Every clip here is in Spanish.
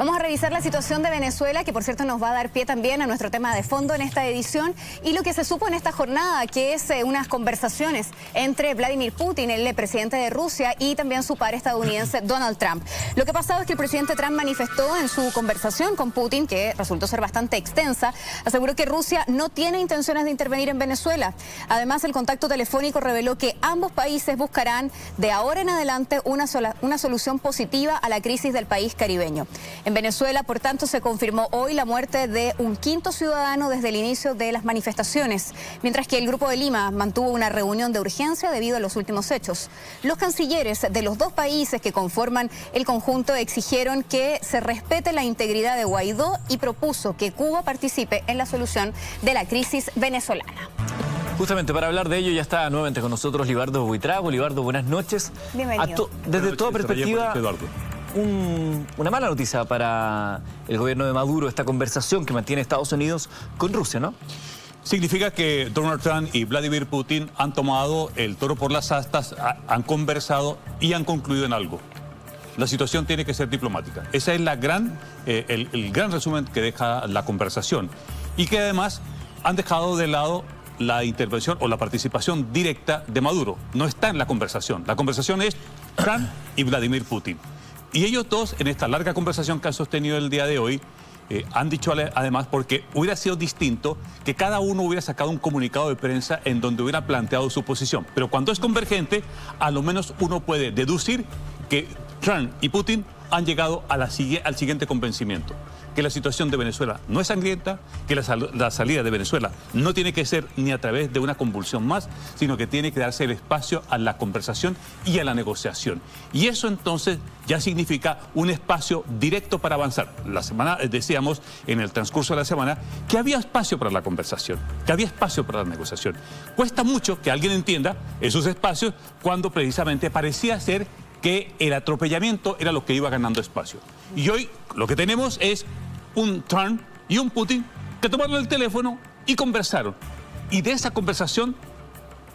Vamos a revisar la situación de Venezuela, que por cierto nos va a dar pie también a nuestro tema de fondo en esta edición, y lo que se supo en esta jornada, que es unas conversaciones entre Vladimir Putin, el presidente de Rusia, y también su par estadounidense Donald Trump. Lo que ha pasado es que el presidente Trump manifestó en su conversación con Putin, que resultó ser bastante extensa, aseguró que Rusia no tiene intenciones de intervenir en Venezuela. Además, el contacto telefónico reveló que ambos países buscarán de ahora en adelante una solución positiva a la crisis del país caribeño. En Venezuela, por tanto, se confirmó hoy la muerte de un quinto ciudadano desde el inicio de las manifestaciones, mientras que el Grupo de Lima mantuvo una reunión de urgencia debido a los últimos hechos. Los cancilleres de los dos países que conforman el conjunto exigieron que se respete la integridad de Guaidó y propuso que Cuba participe en la solución de la crisis venezolana. Justamente para hablar de ello ya está nuevamente con nosotros Libardo Buitrago. Libardo, buenas noches. Bienvenido. Desde toda perspectiva, una mala noticia para el gobierno de Maduro, esta conversación que mantiene Estados Unidos con Rusia, ¿no? Significa que Donald Trump y Vladimir Putin han tomado el toro por las astas, han conversado y han concluido en algo. La situación tiene que ser diplomática. Ese es el gran resumen que deja la conversación. Y que además han dejado de lado la intervención o la participación directa de Maduro. No está en la conversación. La conversación es Trump y Vladimir Putin. Y ellos dos, en esta larga conversación que han sostenido el día de hoy, han dicho además, porque hubiera sido distinto que cada uno hubiera sacado un comunicado de prensa en donde hubiera planteado su posición. Pero cuando es convergente, a lo menos uno puede deducir que Trump y Putin han llegado a al siguiente convencimiento: que la situación de Venezuela no es sangrienta, que la salida de Venezuela no tiene que ser ni a través de una convulsión más, sino que tiene que darse el espacio a la conversación y a la negociación. Y eso entonces ya significa un espacio directo para avanzar. La semana decíamos, en el transcurso de la semana, que había espacio para la conversación, que había espacio para la negociación. Cuesta mucho que alguien entienda esos espacios cuando precisamente parecía ser que el atropellamiento era lo que iba ganando espacio. Y hoy lo que tenemos es un Trump y un Putin que tomaron el teléfono y conversaron. Y de esa conversación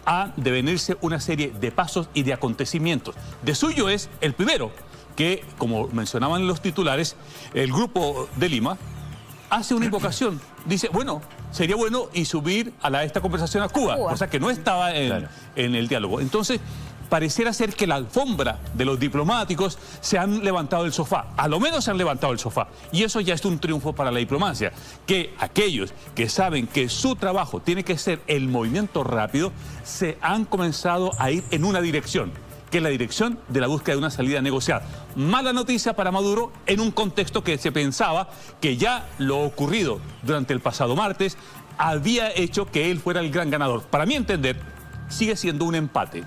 ha de venirse una serie de pasos y de acontecimientos. De suyo es el primero, que, como mencionaban los titulares, el Grupo de Lima hace una invocación. Dice, bueno, sería bueno y subir a esta conversación a Cuba, cosa que no estaba en el diálogo. Entonces, pareciera ser que la alfombra de los diplomáticos se han levantado del sofá. A lo menos se han levantado del sofá. Y eso ya es un triunfo para la diplomacia. Que aquellos que saben que su trabajo tiene que ser el movimiento rápido, se han comenzado a ir en una dirección, que es la dirección de la búsqueda de una salida negociada. Mala noticia para Maduro en un contexto que se pensaba que ya lo ocurrido durante el pasado martes había hecho que él fuera el gran ganador. Para mi entender, sigue siendo un empate.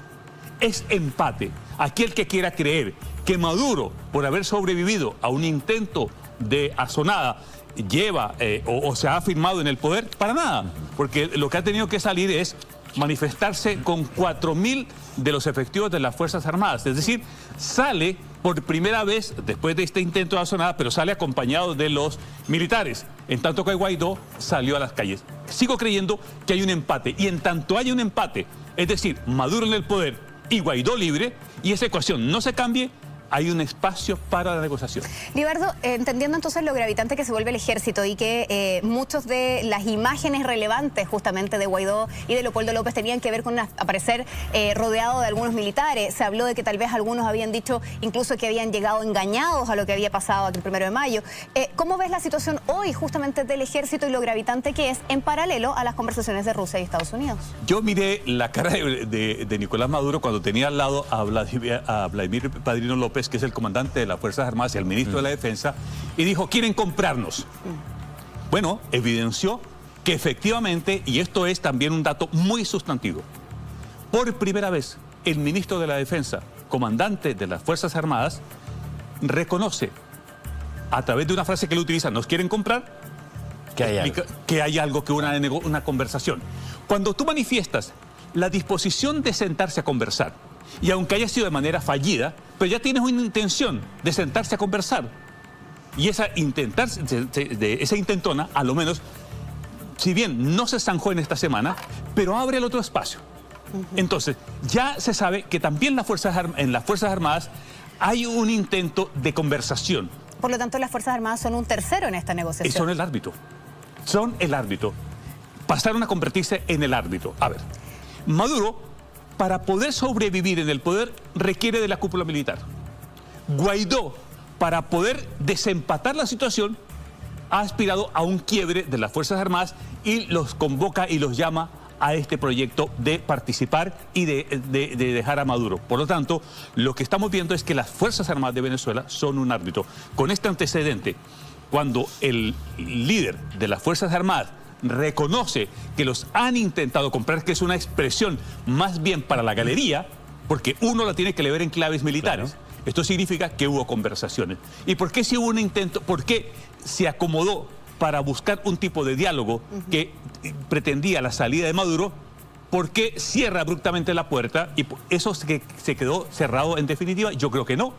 Es empate. Aquel que quiera creer que Maduro, por haber sobrevivido a un intento de asonada, lleva o se ha afirmado en el poder, para nada. Porque lo que ha tenido que salir es manifestarse con 4.000 de los efectivos de las Fuerzas Armadas. Es decir, sale por primera vez después de este intento de asonada, pero sale acompañado de los militares. En tanto que Guaidó salió a las calles. Sigo creyendo que hay un empate. Y en tanto haya un empate, es decir, Maduro en el poder y Guaidó libre, y esa ecuación no se cambie, hay un espacio para la negociación. Libardo, entendiendo entonces lo gravitante que se vuelve el ejército y que muchos de las imágenes relevantes justamente de Guaidó y de Leopoldo López tenían que ver con aparecer rodeado de algunos militares. Se habló de que tal vez algunos habían dicho incluso que habían llegado engañados a lo que había pasado aquel 1 de mayo. ¿Cómo ves la situación hoy justamente del ejército y lo gravitante que es en paralelo a las conversaciones de Rusia y Estados Unidos? Yo miré la cara de Nicolás Maduro cuando tenía al lado a Vladimir Padrino López, que es el comandante de las Fuerzas Armadas y el ministro de la Defensa, y dijo, quieren comprarnos. Bueno, evidenció que efectivamente, y esto es también un dato muy sustantivo, por primera vez el ministro de la Defensa, comandante de las Fuerzas Armadas, reconoce, a través de una frase que él utiliza, nos quieren comprar, que hay algo, que una conversación. Cuando tú manifiestas la disposición de sentarse a conversar, y aunque haya sido de manera fallida, pero ya tienes una intención de sentarse a conversar. Y esa intentona, a lo menos, si bien no se zanjó en esta semana, pero abre el otro espacio. Entonces, ya se sabe que también en las Fuerzas Armadas hay un intento de conversación. Por lo tanto, las Fuerzas Armadas son un tercero en esta negociación. Y son el árbitro. Son el árbitro. Pasaron a convertirse en el árbitro. A ver, Maduro, para poder sobrevivir en el poder, requiere de la cúpula militar. Guaidó, para poder desempatar la situación, ha aspirado a un quiebre de las Fuerzas Armadas y los convoca y los llama a este proyecto de participar y de dejar a Maduro. Por lo tanto, lo que estamos viendo es que las Fuerzas Armadas de Venezuela son un árbitro. Con este antecedente, cuando el líder de las Fuerzas Armadas reconoce que los han intentado comprar, que es una expresión más bien para la galería, porque uno la tiene que leer en claves militares. Claro. Esto significa que hubo conversaciones. ¿Y por qué si hubo un intento? ¿Por qué se acomodó para buscar un tipo de diálogo que pretendía la salida de Maduro? ¿Por qué cierra abruptamente la puerta? ¿Y eso se quedó cerrado en definitiva? Yo creo que no.